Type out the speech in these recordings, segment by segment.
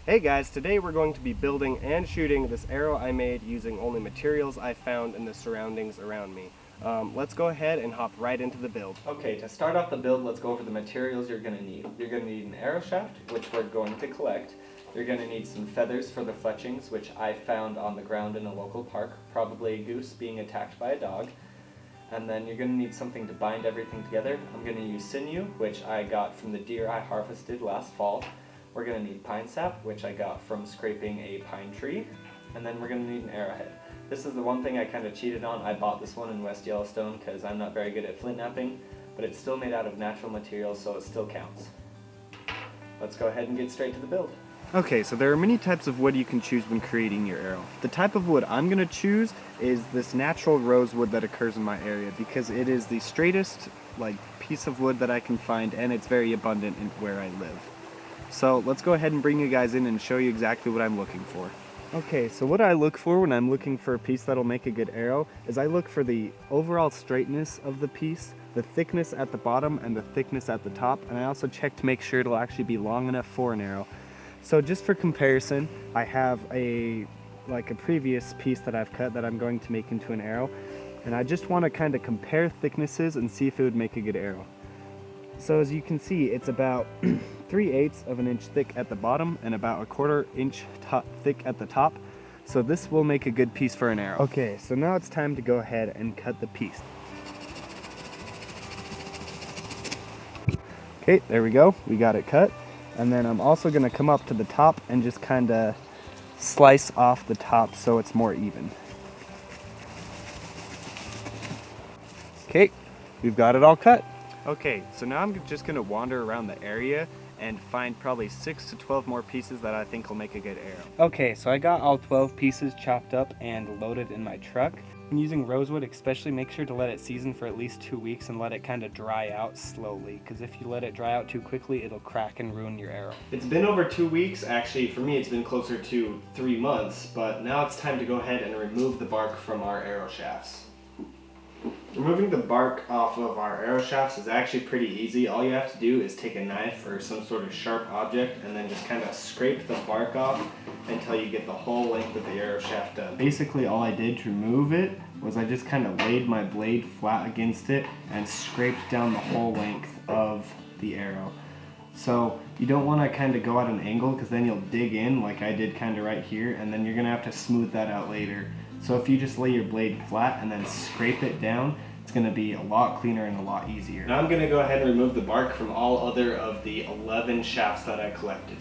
Hey guys, today we're going to be building and shooting this arrow I made using only materials I found in the surroundings around me. Let's go ahead and hop right into the build. Okay, to start off the build, let's go over the materials you're going to need. You're going to need an arrow shaft, which we're going to collect. You're going to need some feathers for the fletchings, which I found on the ground in a local park, probably a goose being attacked by a dog. And then you're going to need something to bind everything together. I'm going to use sinew, which I got from the deer I harvested last fall. We're going to need pine sap, which I got from scraping a pine tree. And then we're going to need an arrowhead. This is the one thing I kind of cheated on. I bought this one in West Yellowstone because I'm not very good at flint knapping, but it's still made out of natural materials, so it still counts. Let's go ahead and get straight to the build. Okay, so there are many types of wood you can choose when creating your arrow. The type of wood I'm going to choose is this natural rosewood that occurs in my area because it is the straightest piece of wood that I can find, and it's very abundant in where I live. So let's go ahead and bring you guys in and show you exactly what I'm looking for. Okay, so what I look for when I'm looking for a piece that'll make a good arrow is I look for the overall straightness of the piece, the thickness at the bottom, and the thickness at the top, and I also check to make sure it'll actually be long enough for an arrow. So just for comparison, I have a previous piece that I've cut that I'm going to make into an arrow, and I just want to kind of compare thicknesses and see if it would make a good arrow. So as you can see, it's about 3/8 of an inch thick at the bottom and about 1/4 inch thick at the top. So this will make a good piece for an arrow. Okay, so now it's time to go ahead and cut the piece. Okay, there we go. We got it cut. And then I'm also going to come up to the top and just kind of slice off the top so it's more even. Okay, we've got it all cut. Okay, so now I'm just going to wander around the area and find probably 6 to 12 more pieces that I think will make a good arrow. Okay, so I got all 12 pieces chopped up and loaded in my truck. When using rosewood, especially make sure to let it season for at least 2 weeks and let it kind of dry out slowly, because if you let it dry out too quickly, it'll crack and ruin your arrow. It's been over 2 weeks. Actually, for me, it's been closer to 3 months, but now it's time to go ahead and remove the bark from our arrow shafts. Removing the bark off of our arrow shafts is actually pretty easy. All you have to do is take a knife or some sort of sharp object and then just kind of scrape the bark off until you get the whole length of the arrow shaft done. Basically all I did to remove it was I just kind of laid my blade flat against it and scraped down the whole length of the arrow. So you don't want to kind of go at an angle because then you'll dig in like I did kind of right here, and then you're going to have to smooth that out later. So if you just lay your blade flat and then scrape it down, it's going to be a lot cleaner and a lot easier. Now I'm going to go ahead and remove the bark from all other of the 11 shafts that I collected.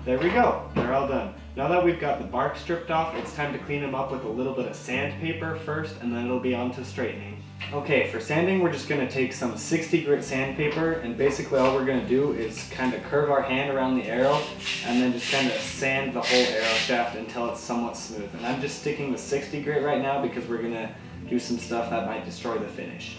There we go, they're all done. Now that we've got the bark stripped off, it's time to clean them up with a little bit of sandpaper first, and then it'll be on to straightening. Okay, for sanding, we're just going to take some 60 grit sandpaper, and basically all we're going to do is kind of curve our hand around the arrow and then just kind of sand the whole arrow shaft until it's somewhat smooth. And I'm just sticking with 60 grit right now because we're going to do some stuff that might destroy the finish.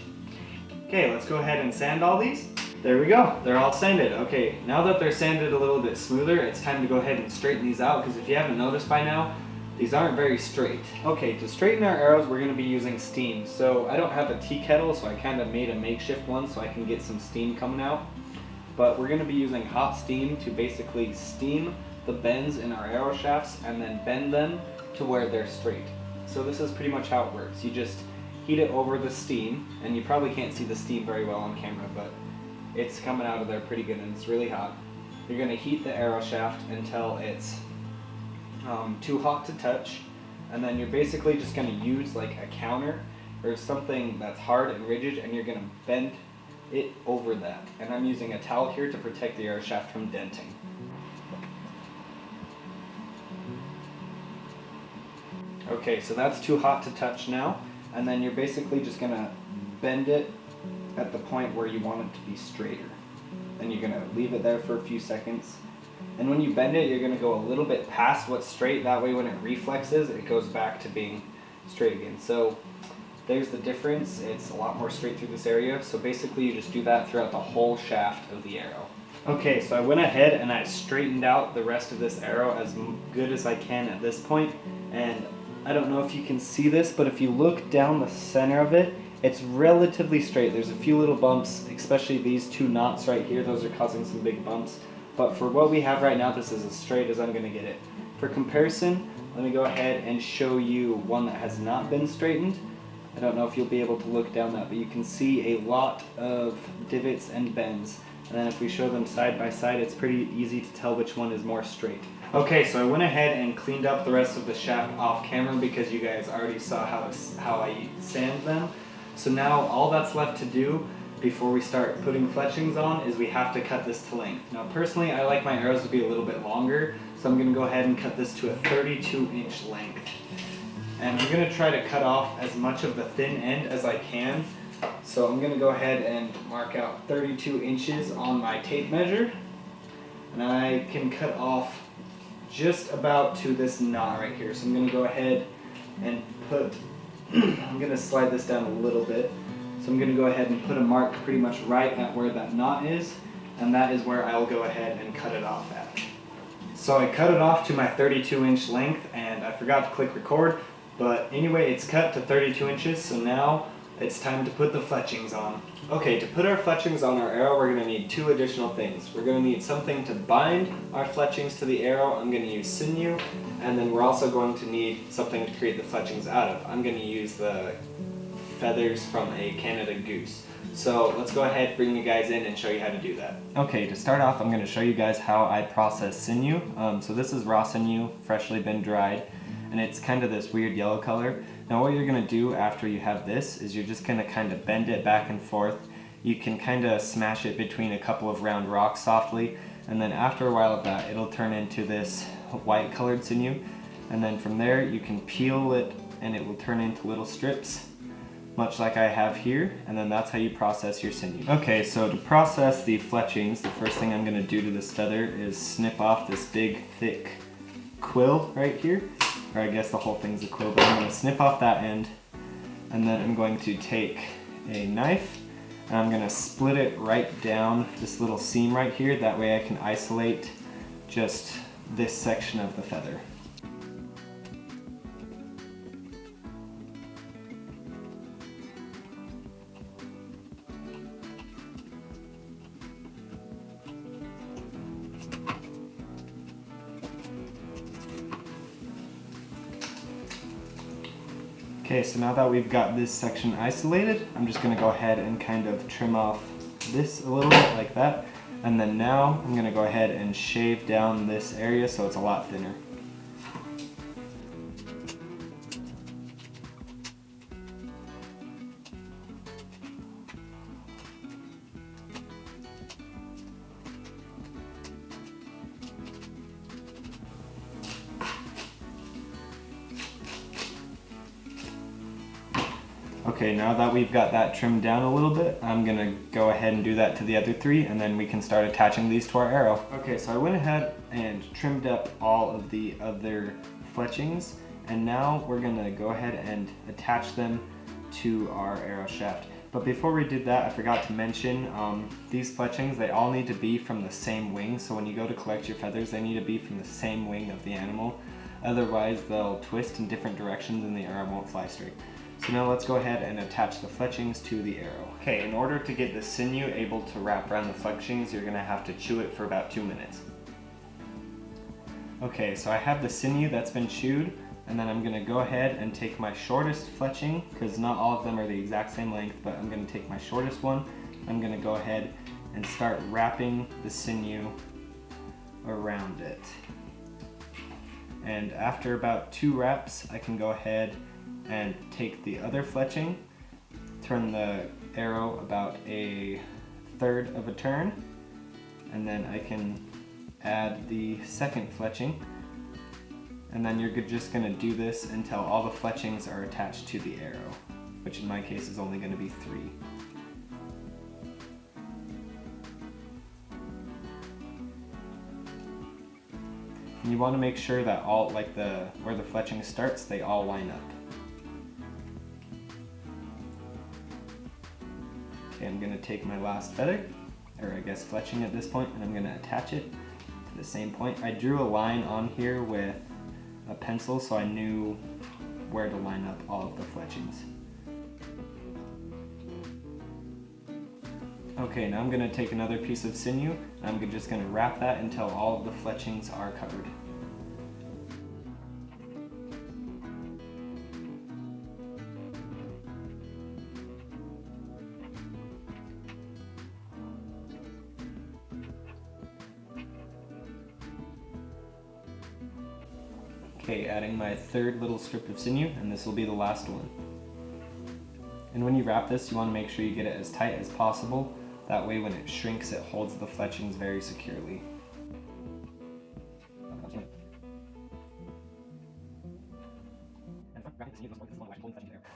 Okay, let's go ahead and sand all these. There we go, they're all sanded. Okay, now that they're sanded a little bit smoother, it's time to go ahead and straighten these out, because if you haven't noticed by now, these aren't very straight. Okay, to straighten our arrows, we're going to be using steam. So I don't have a tea kettle, so I kind of made a makeshift one so I can get some steam coming out. But we're going to be using hot steam to basically steam the bends in our arrow shafts and then bend them to where they're straight. So this is pretty much how it works. You just heat it over the steam, and you probably can't see the steam very well on camera, but it's coming out of there pretty good and it's really hot. You're going to heat the arrow shaft until it's too hot to touch, and then you're basically just going to use like a counter or something that's hard and rigid, and you're going to bend it over that. And I'm using a towel here to protect the arrow shaft from denting. Okay, so that's too hot to touch now, and then you're basically just going to bend it at the point where you want it to be straighter. Then you're going to leave it there for a few seconds. And when you bend it, you're going to go a little bit past what's straight. That way when it reflexes, it goes back to being straight again. So there's the difference. It's a lot more straight through this area. So basically you just do that throughout the whole shaft of the arrow. Okay, so I went ahead and I straightened out the rest of this arrow as good as I can at this point. And I don't know if you can see this, but if you look down the center of it, it's relatively straight. There's a few little bumps, especially these 2 knots right here. Those are causing some big bumps. but for what we have right now, this is as straight as I'm going to get it. For comparison, let me go ahead and show you one that has not been straightened. I don't know if you'll be able to look down that, but you can see a lot of divots and bends. And then if we show them side by side, it's pretty easy to tell which one is more straight. Okay, so I went ahead and cleaned up the rest of the shaft off camera because you guys already saw how I sand them. So now all that's left to do before we start putting fletchings on is we have to cut this to length. Now personally, I like my arrows to be a little bit longer, so I'm going to go ahead and cut this to a 32-inch length. And I'm going to try to cut off as much of the thin end as I can. So I'm going to go ahead and mark out 32 inches on my tape measure. And I can cut off just about to this knot right here. So I'm going to go ahead and put, I'm going to slide this down a little bit. So I'm going to go ahead and put a mark pretty much right at where that knot is. And that is where I'll go ahead and cut it off at. So I cut it off to my 32-inch length, and I forgot to click record. But anyway, it's cut to 32 inches, so now it's time to put the fletchings on. Okay, to put our fletchings on our arrow, we're going to need two additional things. We're going to need something to bind our fletchings to the arrow. I'm going to use sinew, and then we're also going to need something to create the fletchings out of. I'm going to use the feathers from a Canada goose. So let's go ahead, bring you guys in and show you how to do that. Okay, to start off, I'm going to show you guys how I process sinew. So this is raw sinew, freshly been dried. And it's kind of this weird yellow color. Now what you're going to do after you have this is you're just going to kind of bend it back and forth. You can kind of smash it between a couple of round rocks softly, and then after a while of that it'll turn into this white colored sinew, and then from there you can peel it and it will turn into little strips, much like I have here, and then that's how you process your sinew. Okay, so to process the fletchings, the first thing I'm going to do to this feather is snip off this big thick quill right here. Or I guess the whole thing's a quill, but I'm going to snip off that end, and then I'm going to take a knife and I'm going to split it right down this little seam right here. That way I can isolate just this section of the feather. Okay, so now that we've got this section isolated, I'm just going to go ahead and kind of trim off this a little bit like that. And then now I'm going to go ahead and shave down this area so it's a lot thinner. Okay, now that we've got that trimmed down a little bit, I'm going to go ahead and do that to the other three, and then we can start attaching these to our arrow. Okay, so I went ahead and trimmed up all of the other fletchings, and now we're going to go ahead and attach them to our arrow shaft. But before we did that, I forgot to mention, these fletchings, they all need to be from the same wing, so when you go to collect your feathers, they need to be from the same wing of the animal. Otherwise, they'll twist in different directions and the arrow won't fly straight. So now let's go ahead and attach the fletchings to the arrow. Okay, in order to get the sinew able to wrap around the fletchings, you're going to have to chew it for about 2 minutes. Okay, so I have the sinew that's been chewed, and then I'm going to go ahead and take my shortest fletching, because not all of them are the exact same length, but I'm going to take my shortest one. I'm going to go ahead and start wrapping the sinew around it. And after about 2 wraps, I can go ahead and take the other fletching, turn the arrow about 1/3 of a turn, and then I can add the second fletching, and then you're just going to do this until all the fletchings are attached to the arrow, which in my case is only going to be 3. And you want to make sure that all, like where the fletching starts, they all line up. Okay, I'm going to take my last feather, or I guess fletching at this point, and I'm going to attach it to the same point. I drew a line on here with a pencil so I knew where to line up all of the fletchings. Okay, now I'm going to take another piece of sinew, and I'm just going to wrap that until all of the fletchings are covered. Okay, adding my third little strip of sinew, and this will be the last one. And when you wrap this, you want to make sure you get it as tight as possible. That way when it shrinks, it holds the fletchings very securely.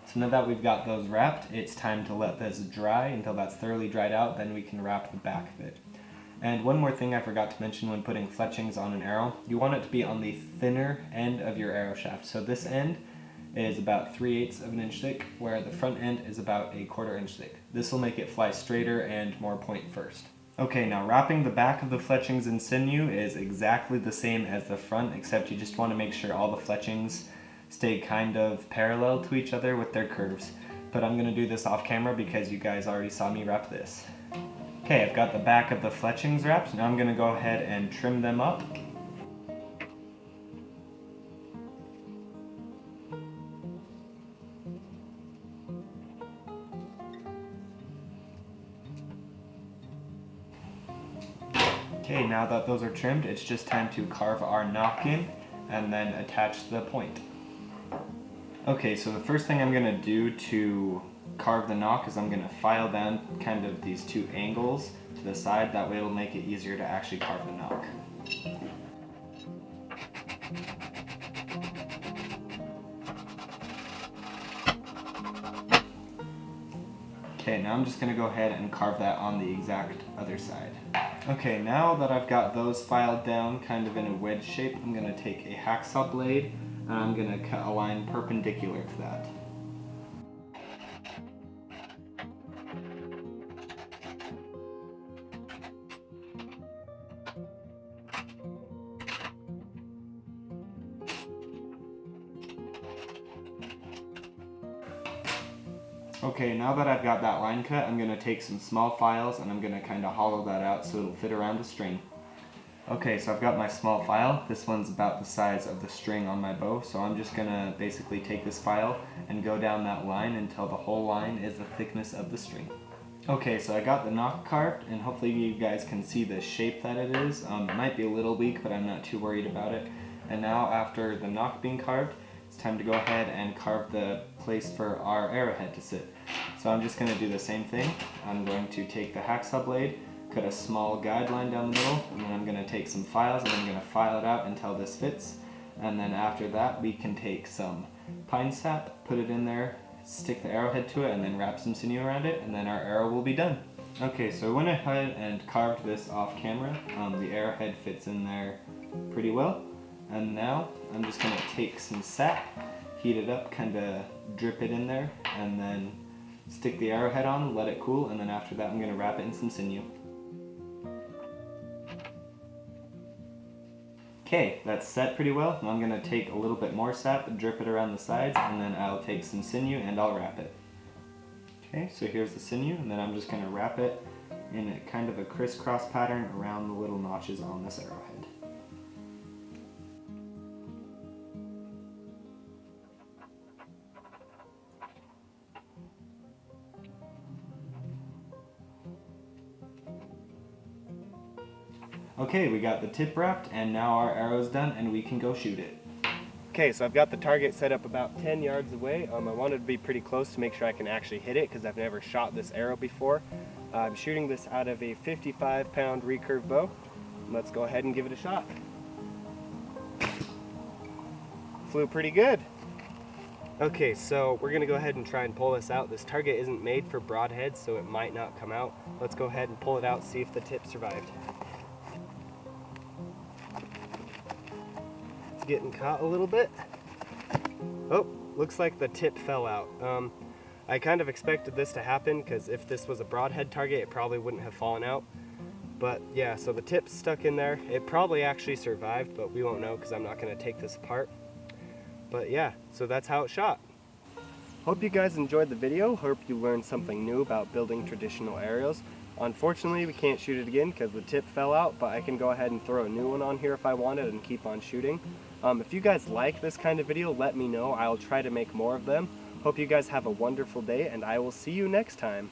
So now that we've got those wrapped, it's time to let this dry until that's thoroughly dried out, then we can wrap the back of it. And one more thing I forgot to mention when putting fletchings on an arrow, you want it to be on the thinner end of your arrow shaft. So this end is about 3/8 of an inch thick, where the front end is about 1/4 inch thick. This will make it fly straighter and more point first. Okay, now wrapping the back of the fletchings in sinew is exactly the same as the front, except you just want to make sure all the fletchings stay kind of parallel to each other with their curves. But I'm going to do this off camera because you guys already saw me wrap this. Okay, I've got the back of the fletchings wrapped. Now I'm going to go ahead and trim them up. Okay, now that those are trimmed, it's just time to carve our nock in and then attach the point. Okay, so the first thing I'm going to do to carve the nock is I'm going to file down kind of these two angles to the side. That way it'll make it easier to actually carve the nock. Okay, now I'm just going to go ahead and carve that on the exact other side. Okay, now that I've got those filed down kind of in a wedge shape, I'm going to take a hacksaw blade and I'm going to cut a line perpendicular to that. Okay, now that I've got that line cut, I'm going to take some small files and I'm going to kind of hollow that out so it'll fit around the string. Okay, so I've got my small file. This one's about the size of the string on my bow, so I'm just going to basically take this file and go down that line until the whole line is the thickness of the string. Okay, so I got the nock carved, and hopefully you guys can see the shape that it is. It might be a little weak, but I'm not too worried about it. And now after the nock being carved, it's time to go ahead and carve the place for our arrowhead to sit. So I'm just going to do the same thing. I'm going to take the hacksaw blade, cut a small guideline down the middle, and then I'm going to take some files and I'm going to file it out until this fits. And then after that we can take some pine sap, put it in there, stick the arrowhead to it, and then wrap some sinew around it, and then our arrow will be done. Okay, so I went ahead and carved this off camera. The arrowhead fits in there pretty well. And now I'm just going to take some sap, heat it up, kind of drip it in there, and then stick the arrowhead on, let it cool, and then after that I'm going to wrap it in some sinew. Okay, that's set pretty well. Now I'm going to take a little bit more sap and drip it around the sides, and then I'll take some sinew and I'll wrap it. Okay, so here's the sinew, and then I'm just going to wrap it in a kind of a crisscross pattern around the little notches on this arrowhead. Okay, we got the tip wrapped, and now our arrow's done and we can go shoot it. Okay, so I've got the target set up about 10 yards away. I wanted to be pretty close to make sure I can actually hit it because I've never shot this arrow before. I'm shooting this out of a 55-pound recurve bow. Let's go ahead and give it a shot. Flew pretty good. Okay, so we're gonna go ahead and try and pull this out. This target isn't made for broadheads, so it might not come out. Let's go ahead and pull it out, see if the tip survived. It's getting caught a little bit. Oh, looks like the tip fell out. I kind of expected this to happen because if this was a broadhead target, it probably wouldn't have fallen out. But yeah, so the tip's stuck in there. It probably actually survived, but we won't know because I'm not gonna take this apart. But yeah, so that's how it shot. Hope you guys enjoyed the video. Hope you learned something new about building traditional arrows. Unfortunately, we can't shoot it again because the tip fell out, but I can go ahead and throw a new one on here if I wanted and keep on shooting. If you guys like this kind of video, let me know. I'll try to make more of them. Hope you guys have a wonderful day, and I will see you next time.